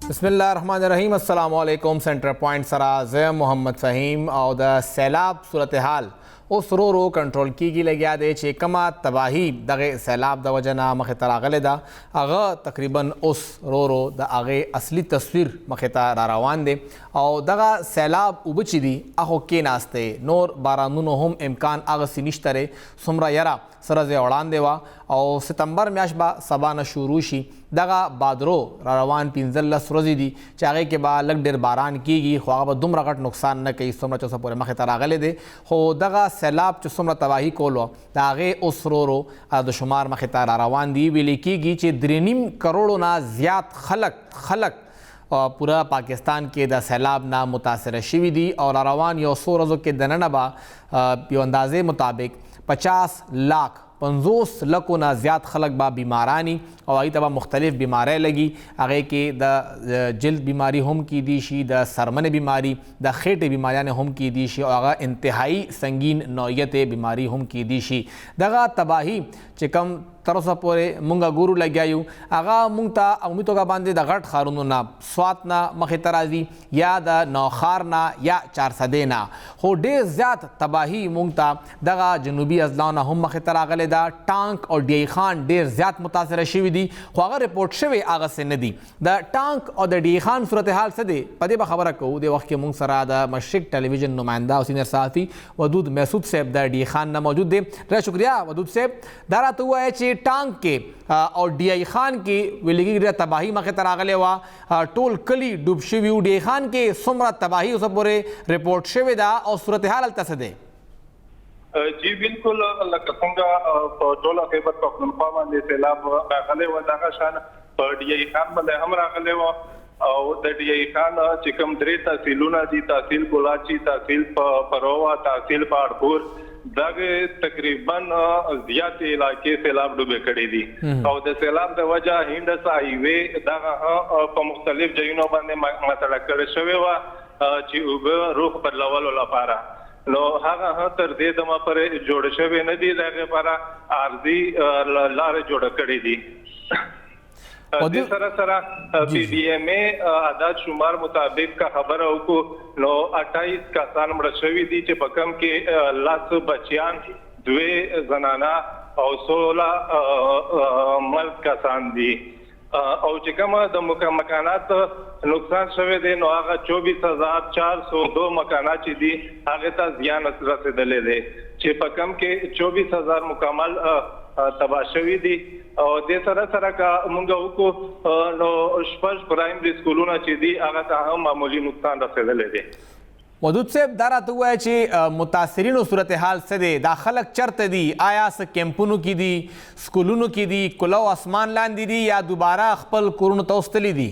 بسم الله الرحمن الرحیم. السلام علیکم. سینټر پوینټ سره زه محمد فهیم او د سیلاب صورتحال اوس رو کنټرول کیږي. لګیا دی چې کما تباهي دغه سیلاب د وجه نه مخې ته راغلی ده هغه تقریبا اوس رو د هغې اصلي تصویر مخې ته را روان دی او دغه سیلاب اوبه چې دي هغو کېناستې نور بارانونو هم امکان هغسې نشته دی څومره یره سره ځای وړاندې وه او ستمبر میاشت به سبا نه شروع شي. دغه بادرو را روان 15 ورځې دي چې هغې کې به لږ ډېر باران کېږي خو هغه به دومره غټ نقصان نه کوي څومره چې اوسه پورې مخې ته راغلی دی. خو دغه سیلاب چې څومره تباهي کول وه د هغې اوس رو د شمار مخې ته را روان دي. ویلې کېږي چې 3.5 کروړو نه زیات خلک پورا پاکستان کې د سیلاب نه متاثره شوي دي او را روان یو څو ورځو کې دننه به یو اندازې مطابق 50 لاک 50 لکو نه زیات خلک به بیمارانی او هغې ته به مختلف بیماری لګي. هغې کې د جلد بیماری هم کیدی شي د سرمنې بیماری د خېټې بیماریانې هم کیدی شي او هغه انتهایی سنگین نوعیت بیماری هم کیدی شي. دغه تباهي چې کم تر اوسه پورې مونږ ګورو لګیا یو هغه مونږ ته عمومي توګه باندې د غټ ښارونو نه سوات نه مخې ته راځي یا د نوښار نه یا چارسدې نه. خو ډېر زیات تباهي مونږ ته دغه جنوبي اضلاع نه هم مخې ته راغلی ده. ټانک او ډی خان ډېر زیات متاثره شوي دي خو هغه رپورټ شوی هغسې نه دي. د ټانک او د ډی خان صورتحال څه دی په دې به خبره کوو. د وخت کې مونږ سره د مشرق ټلویزیون نماینده او سینیر صحافي ودود مسعود صاحب د ډی خان نه موجود دی. ډېر شکریه ودود صاحب. دا راته ووایه چې ټانک کې او ډی ای خان کې ویل کېږي ډېره تباهي مخې ته راغلی وه ټول کلي ډوب شوي وو. ډی ای خان کې څومره تباهي اوسه پورې رپورټ شوې ده او صورتحال هلته څه دی؟ جی بالکل لکه څنګه په ټوله خیبر پښتونخوا باندې سیلاب راغلی و دغه شان په ډی ای خان باندې هم راغلی و او د ډی ای خان چې کوم 3 تحصیلونه دي تحصیل کولاچي تحصیل پرووا تحصیل پاړپور دغه تقریبا زیات علاقې سیلاب ډوبې کړي دي او د سیلاب د وجه هندس هایوې دغه په مختلف ځایونو باندې مسله کړې شوې وه چې اوبه رخ بدلولو لپاره نو هغه تر دې دمه پورې جوړ شوی نه دي. د هغې لپاره عارضي لارې جوړه کړې دي. د سره سره پی ډي ایم اے عدد شمار مطابق کا خبره وکړو نو 28 کسان مړه شوي دي چې په کم کې 10 بچیان 2 زنانه او 16 مرد کسان دي او چې کومه د مکانات نقصان شوی دی نو هغه 24402 مکانات چې دي هغه ته زیان رسیدلی دی چې په کم کې 24000 مکمل تباه شوي دي او د سره سره کا مونږ وکړو نو شپږ پرایمري سکولونه چې دي هغه ته هم معمولی نقصان رسیدلی دی. ودود صاحب دا راته ووایه چې متاثرینو صورتحال څه دی؟ دا خلک چرته دي؟ آیا څه کیمپونو کې دي سکولونو کې دي کلو اسمان لاندې دي یا دوباره خپل کورونو ته وستلي دي؟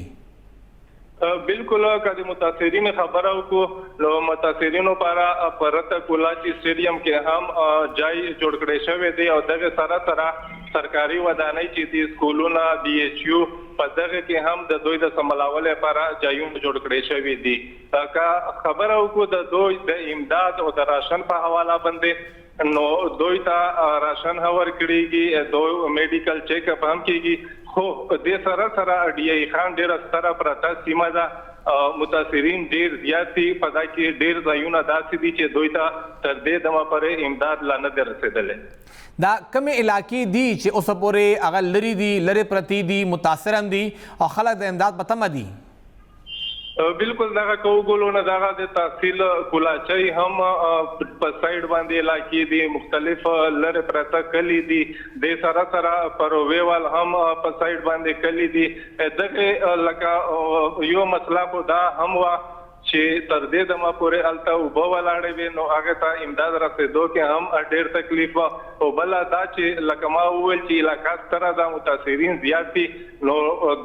بالکل که د متاثرین خبره وکړو نو متاثرینو لپاره پرته کولاچي سټیډیم کې هم ځای جوړ کړی شوی دی او دغه سره سره سرکاري ودانۍ چې دي سکولونه بي ایچ یو په دغه کې هم د دوی د سمبالولو لپاره ځایونه جوړ کړی شوي دي. که خبره وکړو د دوی د امداد او د راشن په حواله باندې نو دوی ته راشن هور کړيږي دوی میډیکل چیک اپ هم کیږي خو د سره سره ډی ای خان ډیره ستره پرته سیمه ده متاثرین ډیر زیات دي په دا کې ډیر ځایونه داسې دي چې دوی ته تر دې دمه پورې امداد لا نه دی رسېدلی. دا کومې علاقې دي چې اوسه پورې هغه لرې دي لرې پرتې دي متاثر هم دي او خلک د امداد په تمه دي؟ بالکل دغه کوګلو نه دغه د تحصیل کولاچي هم په سایډ باندې علاقې دي مختلف لره پرته کلی دي د سره سره پروویوال هم په سایډ باندې کلی دي. دغه لکه یو مسله کو دا هم وا چې تر دې دمه پورې الته اوبه ولاړې وي نو هغه ته امداد رسېدو کې هم ډېر تکلیف او بل دا چې لکه ما وویل چې علاقه ستره ده متاثرین زیات دي نو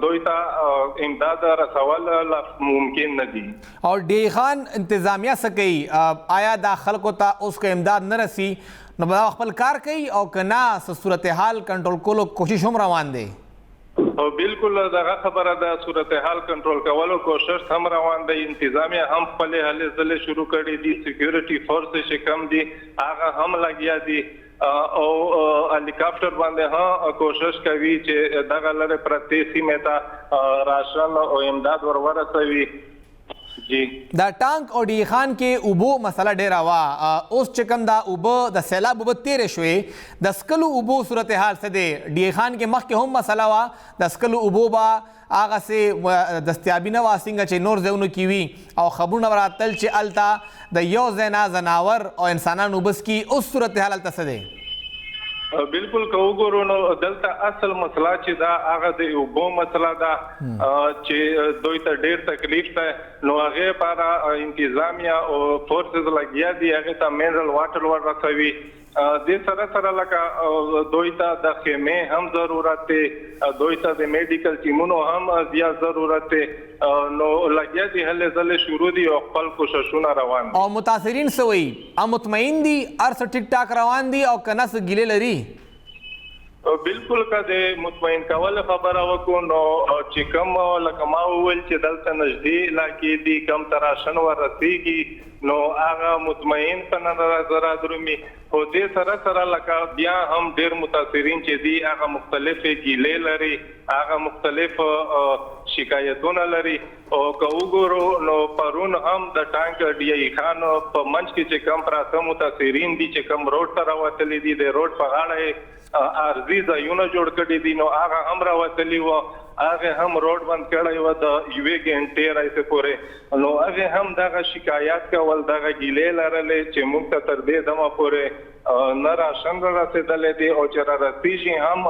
دوی ته امداد رسول ممکن نه دي. او ډی خان انتظامیه څه کوي؟ آیا دا خلکو ته اوس که امداد نه رسي نو به خپل کار کوي او که نه صورتحال کنټرول کولو کوشش هم روان دی؟ او بالکل دغه خبره د صورتحال کنټرول کولو کوشش هم روان دی. انتظامیه هم خپل هلې ځلې شروع کړي دي سکیورټي فورس چې کم دي هغه هم لګیا دي او هلیکاپټر باندې ها کوشش کوي چې دغه لره پرتی سیمه ته راشن او امداد ورورسوي. جی دا ټانک او ډی خان کې اوبو مسله ډیره وا اوس چې کوم دا اوبو د سیلاب اوبه تیرې شوې د سکلو اوبو صورتحال څه دی؟ ډی خان کې مخکې هم مسله وا د سکلو اوبو به هغسې دستیابي نه وه څنګه چې نور ځایونو کې وي او خبرونه به راتل چې هلته د یو ځای نه ځناور او انسانان اوبه څکي. اوس صورتحال هلته څه دی؟ بالکل که وګورو نو دلته اصل مسله چې دا هغه د اوبو مسله ده چې دوی ته ډېر تکلیف ده نو هغې لپاره انتظامیه او فورسز لګیا دي هغې ته منرل واټر ورسوي. دې سره سره لکه دوی ته د خیمې هم ضرورت دی دوی ته د میډیکل ټیمونو هم زیات ضرورت دی نو لګیا دي هلې ځلې شروع دي او خپل کوششونه روان دي. او متاثرین څه وایي؟ مطمئن دي هر څه ټیک ټاک روان دي او که نه څه ګیلې لري؟ بالکل که د مطمئن کول خبره وکړو نو چې کوم لکه ما وویل چې دلته نږدې علاقې دي کوم ته راشن ورسېږي نو هغه مطمئن په نظر درومي. خو دې سره سره لکه بیا هم ډېر متاثرین چې دي هغه مختلفې ګیلې لري هغه مختلف شکایتونه لري. او که وګورو نو پرون هم د ټانک ډي ای خان په منځ کې چې کوم پراته متاثرین دي چې کوم روډ ته راوتلي دي د روډ په غاړه عارضي ځایونه جوړ کړي دي نو هغه هم راوتلي وو هغه هم روډ بند کړی وو د یوې ګنټې راځي پورې نو هغه هم دغه شکایت کول دغه ګیلې لرلې چې موږ ته تر دې دمه پورې نه راشن را رسېدلی دی او چې را رسېږي هم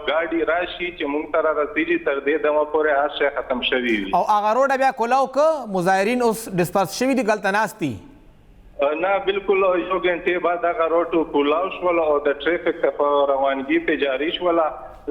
ګاډي راشي چې موږ ته را رسېږي تر دې دمه پورې هر شی ختم شوي وي. او هغه روډه بیا کولاو که مظاهرین اوس ډسپرس شوي دي دلته ناست دي؟ نه بالکل یو غنټې بعد هغه روډ کولاو شول او د ټریفیک په روانګي ته جاری شول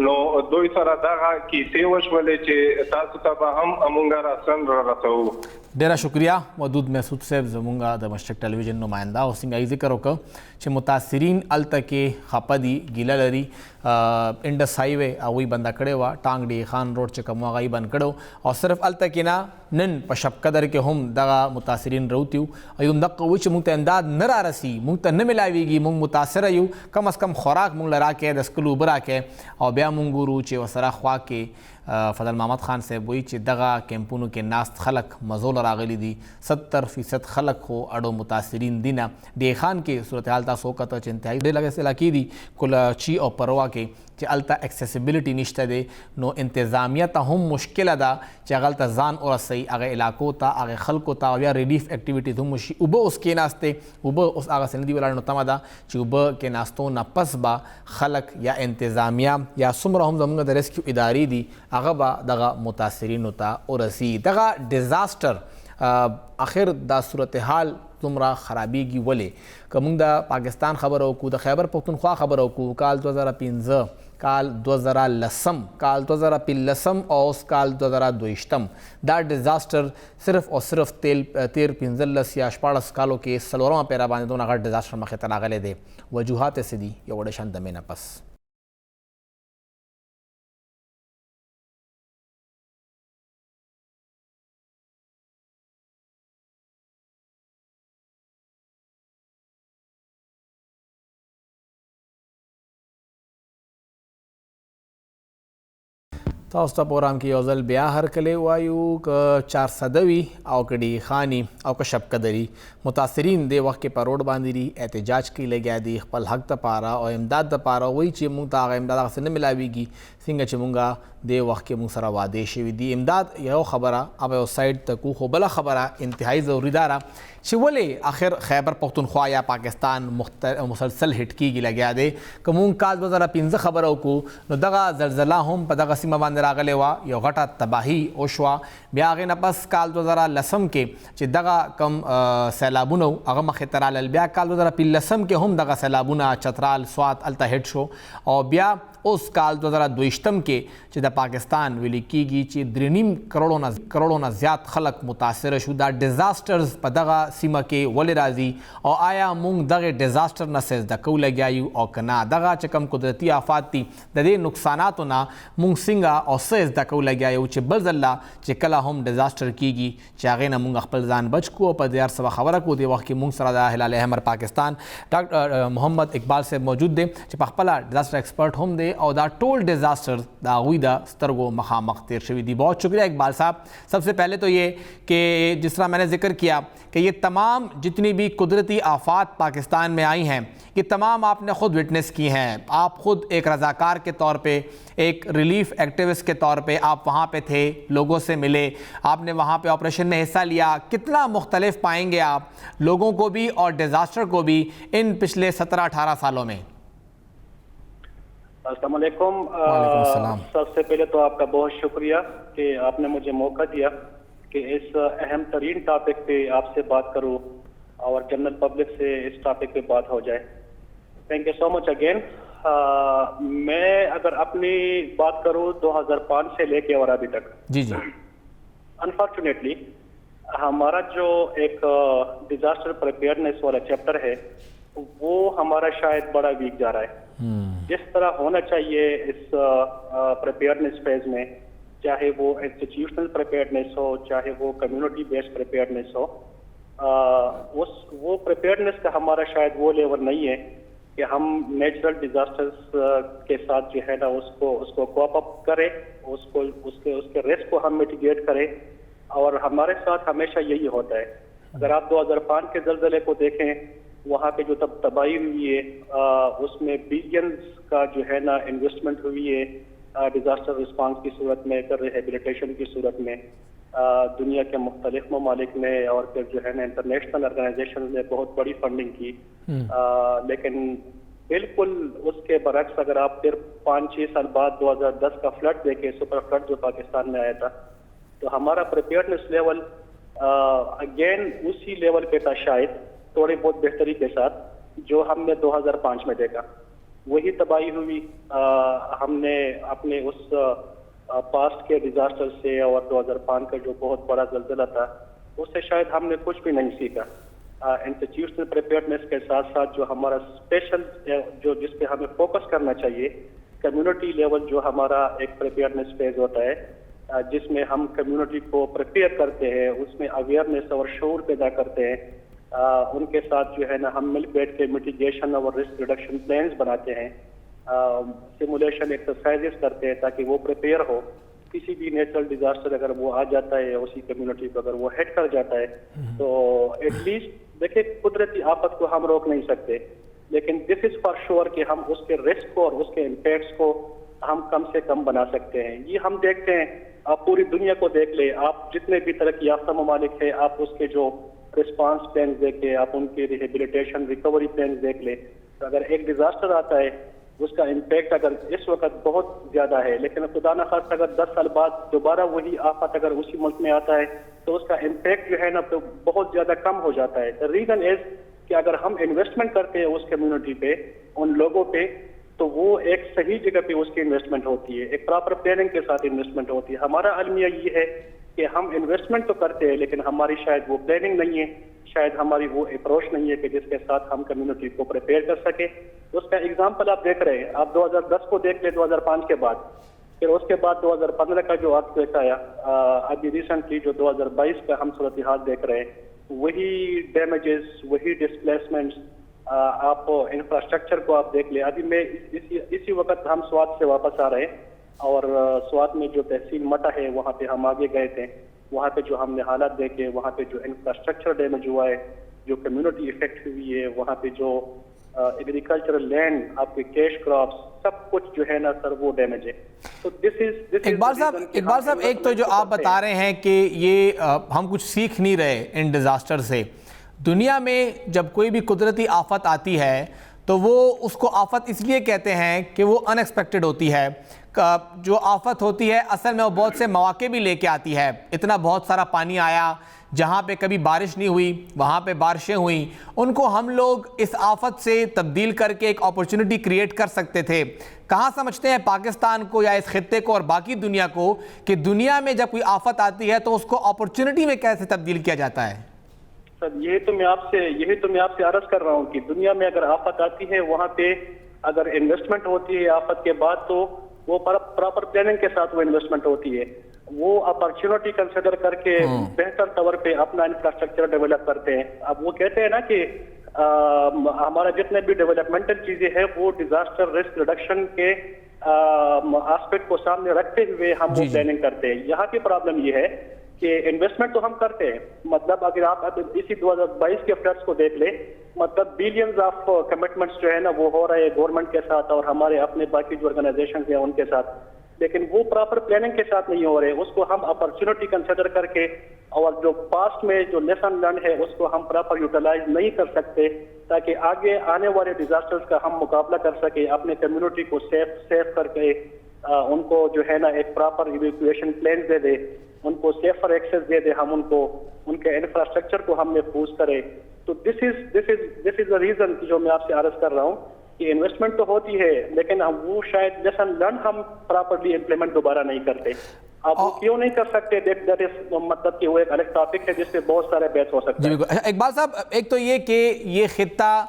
نو دوی سره دغه کیسې وشولې چې تاسو ته به هم امونږ راسن را رسوو. ډیره شکریہ ودود محسود صاحب زمونږ د مشرق ټلویزیون نماینده او څنګه ذکر وکړه چې متاثرین هلته کې خپه دي ګیله لري. انډس های وی هغوی بنده کړې وه ټانک ډي خان روډ چې کوم هغه یې بند کړو او صرف هلته کې نه نن په شب قدر کې هم دغه متاثرین روتي وو او یو دقه وایي چې موږ ته امداد نه رارسي موږ ته نه میلاویږي موږ متاثره یو کم از کم خوراک موږ له راکړئ د څښلو اوبه راکړئ. او بیا موږ ګورو چې ورسره خوا کې فضل محمد خان صاحب وایي چې دغه کیمپونو کې ناست خلک مزو له راغلي دي 70% خلک خو اړو متاثرین دي نه. ډي خان کې صورتحال تاسو وکته چې انتهایي ډېر لږ علاقې دي کلاچي او پروا کې چې هلته اکسیسیبلیټي نشته دی نو انتظامیه ته هم مشکله ده چې هغه هلته ځان ورسوي هغه علاقو ته هغه خلکو ته او یا ریلیف اکټیویټیز هم وشي. اوبه اوس کېناستې اوبه اوس هغسې نه دي ولاړ نو تمه ده چې اوبه کېناستو نه پس به خلک یا انتظامیه یا څومره هم زموږ د ریسکیو ادارې دي هغه به دغه متاثرینو ته ورسي. دغه ډیزاسټر آخر دا صورتحال څومره خرابېږي ولې که موږ د پاکستان خبره وکړو د خیبر پښتونخوا خبره وکړو کال 2015 کال 2010 کال 2015 او اوس کال 2022 دا ډیزاسټر صرف او صرف تیر 15 یا 14 کالو کې څلورمه پیره باندې دونه غټ ډیزاسټر مخې ته راغلی دی. وجوهات یې څه دي؟ یو وړه شان دمې نه پس تاسو ته پروګرام کې یو ځل بیا هرکلی وایو که 400 وي او که ډي خاني او که شب قدري متاثرین دې وخت کې په روډ باندې دي احتجاج کې لګیا دي خپل حق دپاره او امداد دپاره وایي چې موږ ته هغه امداد هغسې نه میلاویږي څنګه چې مونږ دې وخت کې موږ سره وعدې شوي دي. امداد یو خبره او یو سایډ ته کو خو بله خبره انتهایی ضروري ده چې ولې آخر خیبر پښتونخوا یا پاکستان مسلسل هټ کېږي لګیا دی. که مونږ کال 2015 خبره وکړو نو دغه زلزله هم په دغه سیمه باندې راغلی وه یو غټه تباهي وشوه. بیا هغې نه پس کال 2010 کې چې دغه کم سیلابونه هغه مخې ته رالل بیا کال 2015 کې هم دغه سیلابونه چترال سوات هلته هټ شو او بیا اوس کال 2022 کې چې د پاکستان ویل کېږي چې 3.5 کروڑو نه زیات خلک متاثر شو. دا ډیزاسټرز په دغه سیمه کې ولې راځي او آیا موږ دغه ډیزاسټر نه څه زده کوو لګیا یو او که نه؟ دغه چې کوم قدرتي آفات دي د دې نقصاناتو نه موږ څنګه او څه زده کوو لګیا یو چې بل ځله چې کله هم ډیزاسټر کېږي چې هغې نه موږ خپل ځان بچ کړو. په دې هر څه خبره کړو. دې وخت کې موږ سره د هلال احمر پاکستان ډاکټر محمد اقبال صاحب موجود دی چې په خپله ډیزاسټر ایکسپرټ هم دی او دا ټول ڈیزاسٹر دا هغوی د سترګو مخامخ تیر شوی دی. بہت شکریہ اقبال صاحب. سب سے پہلے تو یہ کہ جس طرح میں نے ذکر کیا کہ یہ تمام جتنی بھی قدرتی آفات پاکستان میں آئی ہیں یہ تمام آپ نے خود وٹنس کی ہیں. آپ خود ایک رضاکار کے طور پہ، ایک ریلیف ایکٹیوسٹ کے طور پہ آپ وہاں پہ تھے، لوگوں سے ملے، آپ نے وہاں پہ آپریشن میں حصہ لیا. کتنا مختلف پائیں گے آپ لوگوں کو بھی اور ڈیزاسٹر کو بھی ان پچھلے 17-18 سالوں میں؟ السلام علیکم. وعلیکم السلام. سب سے پہلے تو آپ کا بہت شکریہ کہ آپ نے مجھے موقع دیا کہ اس اہم ترین ٹاپک پہ آپ سے بات کروں اور جنرل پبلک سے اس ٹاپک پہ بات ہو جائے. تھینک یو سو مچ اگین. میں اگر اپنی بات کروں 2005 سے لے کے اور ابھی تک، جی جی، انفارچونیٹلی ہمارا جو ایک ڈیزاسٹر پریپیئرنس والا چیپٹر ہے وہ ہمارا شاید بڑا ویک جا رہا ہے. جس طرح ہونا چاہیے اس پریپیئرنس فیز میں، چاہے وہ انسٹیٹیوشنل پریپیئرنس ہو چاہے وہ کمیونٹی بیسڈ پریپیئرنس ہو، وہ پریپیئرنس کا ہمارا شاید وہ لیول نہیں ہے کہ ہم نیچرل ڈیزاسٹرز کے ساتھ جو ہے نا اس کو کوپ اپ کریں، اس کے رسک کو ہم میٹیگیٹ کریں. اور ہمارے ساتھ ہمیشہ یہی ہوتا ہے. اگر آپ 2005 کے زلزلے کو دیکھیں، وہاں پہ جو تباہی ہوئی ہے اس میں بلینز کا جو ہے نا انویسٹمنٹ ہوئی ہے ڈیزاسٹر رسپانس کی صورت میں، پھر ریہیبلیٹیشن کی صورت میں دنیا کے مختلف ممالک میں، اور پھر جو ہے نا انٹرنیشنل آرگنائزیشن نے بہت بڑی فنڈنگ کی. لیکن بالکل اس کے برعکس اگر آپ پھر 5-6 سال بعد 2010 کا فلڈ دیکھیں، سپر فلڈ جو پاکستان میں آیا تھا، تو ہمارا پریپیئرنس لیول اگین اسی لیول پہ تھا، شاید تھوڑی بہت بہتری کے ساتھ جو ہم نے 2005 میں دیکھا. وہی تباہی ہوئی. ہم نے اپنے اس پاسٹ کے ڈیزاسٹر سے اور 2005 کا جو بہت بڑا زلزلہ تھا اس سے شاید ہم نے کچھ بھی نہیں سیکھا. انسٹیٹیوشنل پریپیئرنس کے ساتھ ساتھ جو ہمارا اسپیشل جو جس پہ ہمیں فوکس کرنا چاہیے، کمیونٹی لیول جو ہمارا ایک پریپیئرنس فیز ہوتا ہے جس میں ہم کمیونٹی کو پریپیئر کرتے ہیں، اس میں اویئرنیس اور شعور پیدا کرتے ہیں. ان کے ساتھ جو ہے نا ہم مل بیٹھ کے میٹیگیشن اور رسک ریڈکشن پلانز بناتے ہیں، سیمولیشن ایکسرسائزز کرتے ہیں تاکہ وہ پریپیئر ہو. کسی بھی نیچرل ڈیزاسٹر اگر وہ آ جاتا ہے، اسی کمیونٹی کو اگر وہ ہیٹ کر جاتا ہے، تو ایٹ لیسٹ دیکھیں قدرتی آفت کو ہم روک نہیں سکتے، لیکن دس از فار شیور کہ ہم اس کے رسک کو اور اس کے امپیکٹس کو ہم کم سے کم بنا سکتے ہیں. یہ ہم دیکھتے ہیں، آپ پوری دنیا کو دیکھ لیں، آپ جتنے بھی ترقی یافتہ ممالک ہیں، آپ اس کے جو رسپانس پلانز دیکھیں، آپ ان کے ریہیبلیٹیشن ریکوری پلانز دیکھ لیں. تو اگر ایک ڈیزاسٹر آتا ہے اس کا امپیکٹ اگر اس وقت بہت زیادہ ہے، لیکن خدا نخواستہ اگر 10 سال بعد دوبارہ وہی آفت اگر اسی ملک میں آتا ہے تو اس کا امپیکٹ جو ہے نا تو بہت زیادہ کم ہو جاتا ہے. ریزن از کہ اگر ہم انویسٹمنٹ کرتے ہیں اس کمیونٹی پہ، ان لوگوں پہ، تو وہ ایک صحیح جگہ پہ اس کی انویسٹمنٹ ہوتی ہے، ایک پراپر پلاننگ کے ساتھ انویسٹمنٹ ہوتی ہے. ہمارا المیہ یہ ہے کہ ہم انویسٹمنٹ تو کرتے ہیں لیکن ہماری شاید وہ پلاننگ نہیں ہے، شاید ہماری وہ اپروچ نہیں ہے کہ جس کے ساتھ ہم کمیونٹی کو پریپیئر کر سکیں. اس کا ایگزامپل آپ دیکھ رہے ہیں، آپ 2010 کو دیکھ لیں 2005 کے بعد، پھر اس کے بعد 2015 کا جو آپ دیکھا ہے، ابھی ریسنٹلی جو 2022 کا ہم صورتحال دیکھ رہے ہیں، وہی ڈیمیجز، وہی ڈسپلیسمنٹس. آپ انفراسٹرکچر کو آپ دیکھ لیں. ابھی میں اسی وقت ہم سوات سے واپس آ رہے ہیں اور سوات میں جو تحصیل مٹا ہے وہاں پہ ہم آگے گئے تھے. وہاں پہ جو ہم نے حالات دیکھے، وہاں پہ جو انفراسٹرکچر ڈیمیج ہوا ہے، جو کمیونٹی افیکٹ ہوئی ہے، وہاں پہ جو ایگریکلچرل لینڈ، آپ کے کیش کراپس، سب کچھ جو ہے نا سر وہ ڈیمیج ہے. تو اقبال صاحب ایک تو جو آپ بتا رہے ہیں کہ یہ ہم کچھ سیکھ نہیں رہے ان ڈیزاسٹر سے. دنیا میں جب کوئی بھی قدرتی آفت آتی ہے تو وہ اس کو آفت اس لیے کہتے ہیں کہ وہ ان ایکسپیکٹڈ ہوتی ہے. جو آفت ہوتی ہے اصل میں وہ بہت سے مواقع بھی لے کے آتی ہے. اتنا بہت سارا پانی آیا, جہاں پہ کبھی بارش نہیں ہوئی وہاں پہ بارشیں ہوئیں, ان کو ہم لوگ اس آفت سے تبدیل کر کے ایک اپورچونٹی کریٹ کر سکتے تھے. کہاں سمجھتے ہیں پاکستان کو یا اس خطے کو اور باقی دنیا کو کہ دنیا میں جب کوئی آفت آتی ہے تو اس کو اپورچونٹی میں کیسے تبدیل کیا جاتا ہے؟ سر یہی تو میں آپ سے عرض کر رہا ہوں کہ دنیا میں اگر آفت آتی ہے وہاں پہ اگر انویسٹمنٹ ہوتی ہے آفت کے بعد تو وہ پراپر پلاننگ کے ساتھ وہ انویسٹمنٹ ہوتی ہے. وہ اپرچونٹی کنسیڈر کر کے بہتر طور پہ اپنا انفراسٹرکچر ڈیولپ کرتے ہیں. اب وہ کہتے ہیں نا کہ ہمارا جتنے بھی ڈیولپمنٹل چیزیں ہیں وہ ڈیزاسٹر رسک ریڈکشن کے آسپیکٹ کو سامنے رکھتے ہوئے ہم وہ پلاننگ کرتے ہیں. یہاں کی پرابلم یہ ہے کہ انویسٹمنٹ تو ہم کرتے ہیں, مطلب اگر آپ اسی 2022 کے فلڈس کو دیکھ لیں, مطلب بلینز آف کمٹمنٹس جو ہے نا وہ ہو رہے ہیں گورنمنٹ کے ساتھ اور ہمارے اپنے باقی جو آرگنائزیشنز ہیں ان کے ساتھ, لیکن وہ پراپر پلاننگ کے ساتھ نہیں ہو رہے. اس کو ہم اپرچونٹی کنسیڈر کر کے اور جو پاسٹ میں جو لیسن لرن ہے اس کو ہم پراپر یوٹیلائز نہیں کر سکتے تاکہ آگے آنے والے ڈیزاسٹرز کا ہم مقابلہ کر سکیں, اپنے کمیونٹی کو سیف کر کے ان کو جو ہے نا ایک پراپر ایویکویشن پلان دے دے, ان کو سیفر ایکسیس دے دے, ہم ان کو ان کے انفراسٹرکچر کو ہم محفوظ کریں. تو دس از دا ریزن جو میں آپ سے عرض کر رہا ہوں کہ انویسٹمنٹ تو ہوتی ہے لیکن ہم وہ شاید لیسن لرن ہم پراپرلی امپلیمنٹ دوبارہ نہیں کرتے. آپ وہ کیوں نہیں کر سکتے, دیٹ از مطلب کہ وہ ایک الگ ٹاپک ہے جس سے بہت سارے بحث ہو سکتے ہیں. اقبال صاحب, ایک تو یہ کہ یہ خطہ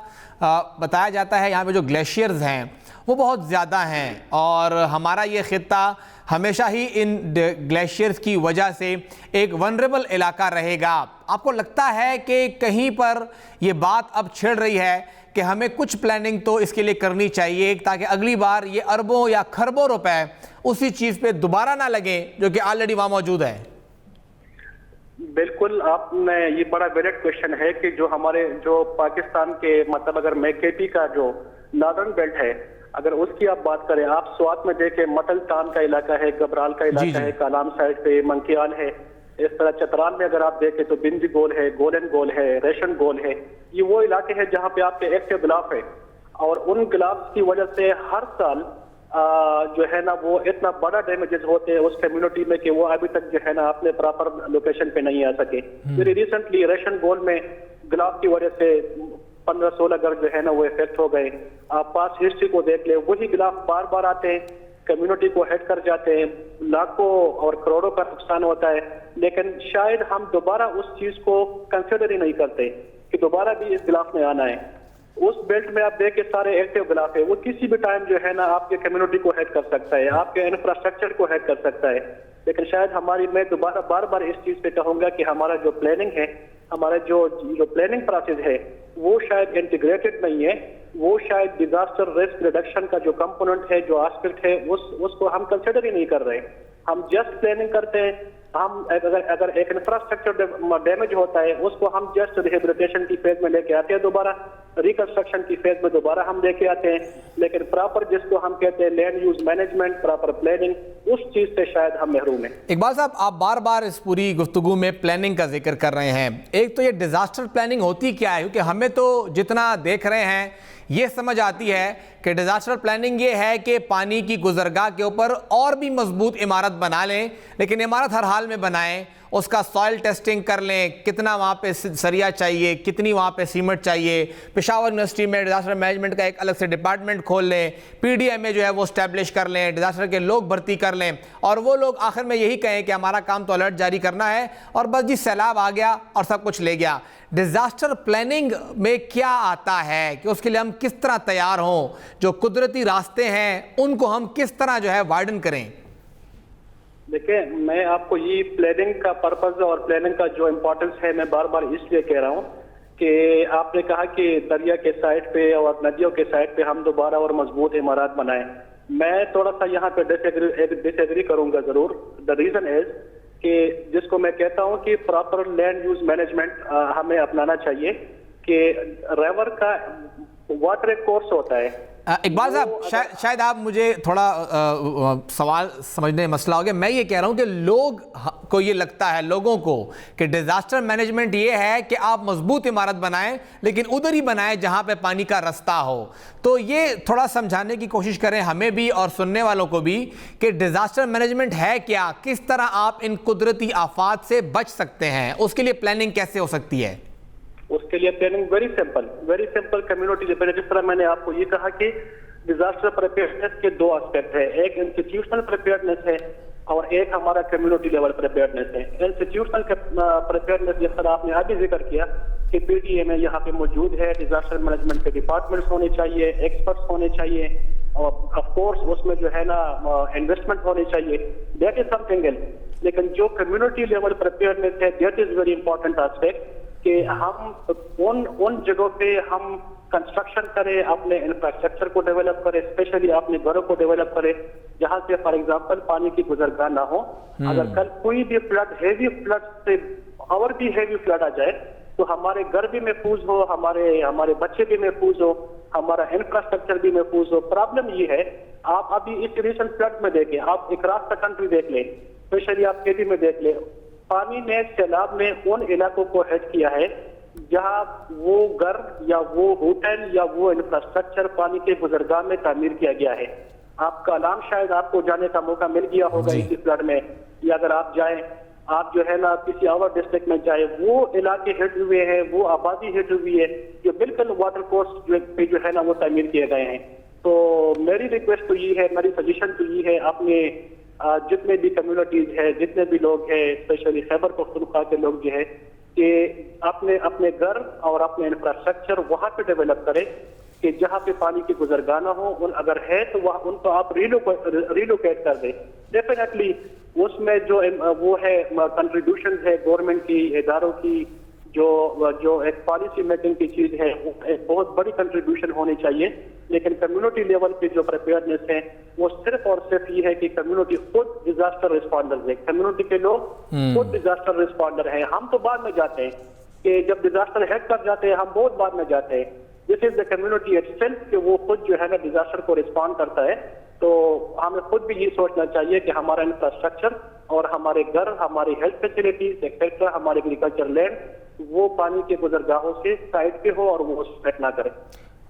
بتایا جاتا ہے یہاں پہ جو گلیشیئرز ہیں وہ بہت زیادہ ہیں اور ہمارا یہ خطہ ہمیشہ ہی ان گلیشیئرز کی وجہ سے ایک ونریبل علاقہ رہے گا. آپ کو لگتا ہے کہ کہیں پر یہ بات اب چھڑ رہی ہے کہ ہمیں کچھ پلاننگ تو اس کے لیے کرنی چاہیے تاکہ اگلی بار یہ اربوں یا کھربوں روپے اسی چیز پہ دوبارہ نہ لگیں جو کہ آلریڈی وہاں موجود ہے؟ بالکل, آپ نے یہ بڑا ویلڈ کوشچن ہے کہ جو ہمارے جو پاکستان کے مطلب اگر میں کے پی کا جو ناردرن بیلٹ ہے اگر اس کی آپ بات کریں, آپ سوات میں دیکھیں مٹل تان کا علاقہ ہے, گبرال کا علاقہ ہے, کالام سائڈ پہ منکیال ہے, اس طرح چترال میں اگر آپ دیکھیں تو بندی گول ہے, گولن گول ہے, ریشن گول ہے. یہ وہ علاقے ہیں جہاں پہ آپ کے ایکٹیو گلاف ہے اور ان گلافز کی وجہ سے ہر سال جو ہے نا وہ اتنا بڑا ڈیمیجز ہوتے ہیں اس کمیونٹی میں کہ وہ ابھی تک جو ہے نا اپنے پراپر لوکیشن پہ نہیں آ سکے. ویری ریسنٹلی ریشن گول میں گلاف کی وجہ سے 15-16 گھر جو ہے نا وہ افیکٹ ہو گئے. آپ پاس ہسٹری کو دیکھ لیں, وہی گلاف بار بار آتے ہیں, کمیونٹی کو ہیڈ کر جاتے ہیں, لاکھوں اور کروڑوں کا نقصان ہوتا ہے, لیکن شاید ہم دوبارہ اس چیز کو کنسیڈر ہی نہیں کرتے کہ دوبارہ بھی اس گلاف میں آنا ہے. اس بیلٹ میں آپ دیکھیں سارے ایکٹیو گلاف ہے, وہ کسی بھی ٹائم جو ہے نا آپ کے کمیونٹی کو ہیڈ کر سکتا ہے, آپ کے انفراسٹرکچر کو ہیڈ کر سکتا ہے. لیکن شاید میں دوبارہ بار بار اس چیز پہ کہوں گا کہ ہمارا جو پلاننگ ہے, ہمارا جو پلاننگ پروسیس ہے وہ شاید انٹیگریٹڈ نہیں ہے, وہ شاید ڈیزاسٹر رسک ریڈکشن کا جو کمپوننٹ ہے, جو آسپیکٹ ہے, اس کو ہم کنسیڈر ہی نہیں کر رہے. ہم جسٹ پلاننگ کرتے ہیں. ہم اگر ایک انفراسٹرکچر ڈیمیج ہوتا ہے اس کو ہم جسٹ ریہیبلیٹیشن کی فیز میں لے کے آتے ہیں, دوبارہ ریکنسٹرکشن کی فیز میں دوبارہ ہم لے کے آتے ہیں, لیکن پراپر جس کو ہم کہتے ہیں لینڈ یوز مینجمنٹ, پراپر پلاننگ, اس چیز سے شاید ہم محروم ہیں. اقبال صاحب, آپ بار بار اس پوری گفتگو میں پلاننگ کا ذکر کر رہے ہیں. ایک تو یہ ڈیزاسٹر پلاننگ ہوتی کیا ہے, کیونکہ ہمیں تو جتنا دیکھ رہے ہیں یہ سمجھ آتی ہے کہ ڈیزاسٹر پلاننگ یہ ہے کہ پانی کی گزرگاہ کے اوپر اور بھی مضبوط عمارت بنا لیں, لیکن عمارت ہر حال میں بنائیں, اس کا سوائل ٹیسٹنگ کر لیں, کتنا وہاں پہ سریا چاہیے, کتنی وہاں پہ سیمنٹ چاہیے. پشاور یونیورسٹی میں ڈیزاسٹر مینجمنٹ کا ایک الگ سے ڈپارٹمنٹ کھول لیں, پی ڈی ایم میں جو ہے وہ اسٹیبلش کر لیں, ڈیزاسٹر کے لوگ بھرتی کر لیں, اور وہ لوگ آخر میں یہی کہیں کہ ہمارا کام تو الرٹ جاری کرنا ہے اور بس جی سیلاب آ گیا اور سب کچھ لے گیا. ڈیزاسٹر پلاننگ میں کیا آتا ہے کہ اس کے لیے ہم کس طرح تیار ہوں, جو قدرتی راستے ہیں ان کو ہم کس طرح جو ہے وائڈن کریں؟ دیکھیں, میں آپ کو یہ پلاننگ کا پرپز اور پلاننگ کا جو امپورٹنس ہے میں بار بار اس لیے کہہ رہا ہوں کہ آپ نے کہا کہ دریا کے سائڈ پہ اور ندیوں کے سائڈ پہ ہم دوبارہ اور مضبوط عمارات بنائیں. میں تھوڑا سا یہاں پہ ڈس ایگری کروں گا ضرور. دا ریزن از کہ جس کو میں کہتا ہوں کہ پراپر لینڈ یوز مینجمنٹ ہمیں اپنانا چاہیے کہ ریور کا واٹر ایک کورس ہوتا ہے, اقبال صاحب شاید آپ مجھے تھوڑا سوال سمجھنے مسئلہ ہو گیا. میں یہ کہہ رہا ہوں کہ لوگ کو یہ لگتا ہے, لوگوں کو, کہ ڈیزاسٹر مینجمنٹ یہ ہے کہ آپ مضبوط عمارت بنائیں لیکن ادھر ہی بنائیں جہاں پہ پانی کا رستہ ہو. تو یہ تھوڑا سمجھانے کی کوشش کریں ہمیں بھی اور سننے والوں کو بھی کہ ڈیزاسٹر مینجمنٹ ہے کیا, کس طرح آپ ان قدرتی آفات سے بچ سکتے ہیں, اس کے لیے پلاننگ کیسے ہو سکتی ہے؟ اس کے لیے پلاننگ ویری سمپل کمیونٹی لیول. جس طرح میں نے آپ کو یہ کہا کہ ڈیزاسٹر پریپیئرنس کے 2 اسپیکٹ ہیں, ایک انسٹیٹیوشنل پریپیئرنس ہے اور ایک ہمارا کمیونٹی لیول پریپیئرنس ہے. انسٹیٹیوشنل پریپیئرنس جس طرح آپ نے ابھی ذکر کیا کہ پی ٹی اے میں یہاں پہ موجود ہے, ڈیزاسٹر مینجمنٹ کے ڈپارٹمنٹس ہونے چاہیے, ایکسپرٹس ہونے چاہیے, اور آف کورس اس میں جو ہے نا انویسٹمنٹ ہونی چاہیے. دیٹ از سم تھنگ ایلس. لیکن جو کمیونٹی لیول پریپیئرنس ہے دیٹ از ویری امپورٹنٹ اسپیکٹ کہ ہم ان جگہوں پہ ہم کنسٹرکشن کرے, اپنے انفراسٹرکچر کو ڈیولپ کرے, اسپیشلی اپنے گھروں کو ڈیولپ کرے جہاں سے فار ایگزامپل پانی کی گزرگاہ نہ ہو. اگر کل کوئی بھی فلڈ, ہیوی فلڈ سے اور بھی ہیوی فلڈ آ جائے تو ہمارے گھر بھی محفوظ ہو, ہمارے بچے بھی محفوظ ہو, ہمارا انفراسٹرکچر بھی محفوظ ہو. پرابلم یہ ہے, آپ ابھی اس ریسنٹ فلڈ میں دیکھیں, آپ اکراس دا کنٹری دیکھ لیں, اسپیشلی آپ کے پی میں دیکھ لیں, پانی نے سیلاب میں ان علاقوں کو ہٹ کیا ہے جہاں وہ گھر یا وہ ہوٹل یا وہ انفراسٹرکچر پانی کے گزرگاہ میں تعمیر کیا گیا ہے. آپ کا نام شاید آپ کو جانے کا موقع مل گیا ہوگا اسی فلڈ میں, یا اگر آپ جائیں, آپ جو ہے نا کسی اور ڈسٹرکٹ میں جائیں, وہ علاقے ہٹ ہوئے ہیں, وہ آبادی ہٹ ہوئی ہے جو بالکل واٹر کورس پہ جو ہے نا وہ تعمیر کیے گئے ہیں. تو میری ریکویسٹ تو یہ ہے, میری سجیشن تو یہ ہے, اپنے جتنے بھی کمیونٹیز ہیں, جتنے بھی لوگ ہیں, اسپیشلی خیبر پختونخوا کے لوگ جو ہے, کہ اپنے گھر اور اپنے انفراسٹرکچر وہاں پہ ڈیولپ کرے کہ جہاں پہ پانی کی گزرگاہ نہ ہو. اگر ہے تو ان کو آپ ریلوکیٹ کر دیں. ڈیفینیٹلی اس میں جو وہ ہے کنٹریبیوشن ہے گورنمنٹ کی, اداروں کی, جو ایک پالیسی میکنگ کی چیز ہے, وہ ایک بہت بڑی کنٹریبیوشن ہونی چاہیے. لیکن کمیونٹی لیول پہ جو پریپیئرنس ہے وہ صرف اور صرف یہ ہے کہ کمیونٹی خود ڈیزاسٹر رسپونڈر ہے, کمیونٹی کے لوگ خود ڈیزاسٹر رسپونڈر ہیں. ہم تو بعد میں جاتے ہیں کہ جب ڈیزاسٹر ہیڈ کر جاتے ہیں, ہم بہت بعد میں جاتے ہیں. دس از دا کمیونٹی اٹ سیلف کہ وہ خود جو ہے نا ڈیزاسٹر کو رسپونڈ کرتا ہے. تو ہمیں خود بھی یہ سوچنا چاہیے کہ ہمارا انفراسٹرکچر اور ہمارے گھر, ہماری ہیلتھ فیسلٹیز ایکسیٹرا, ہمارے ایگریکلچر لینڈ وہ پانی کے گزرگاہوں سے سائڈ پہ ہو اور وہ اسپریڈ نہ کرے.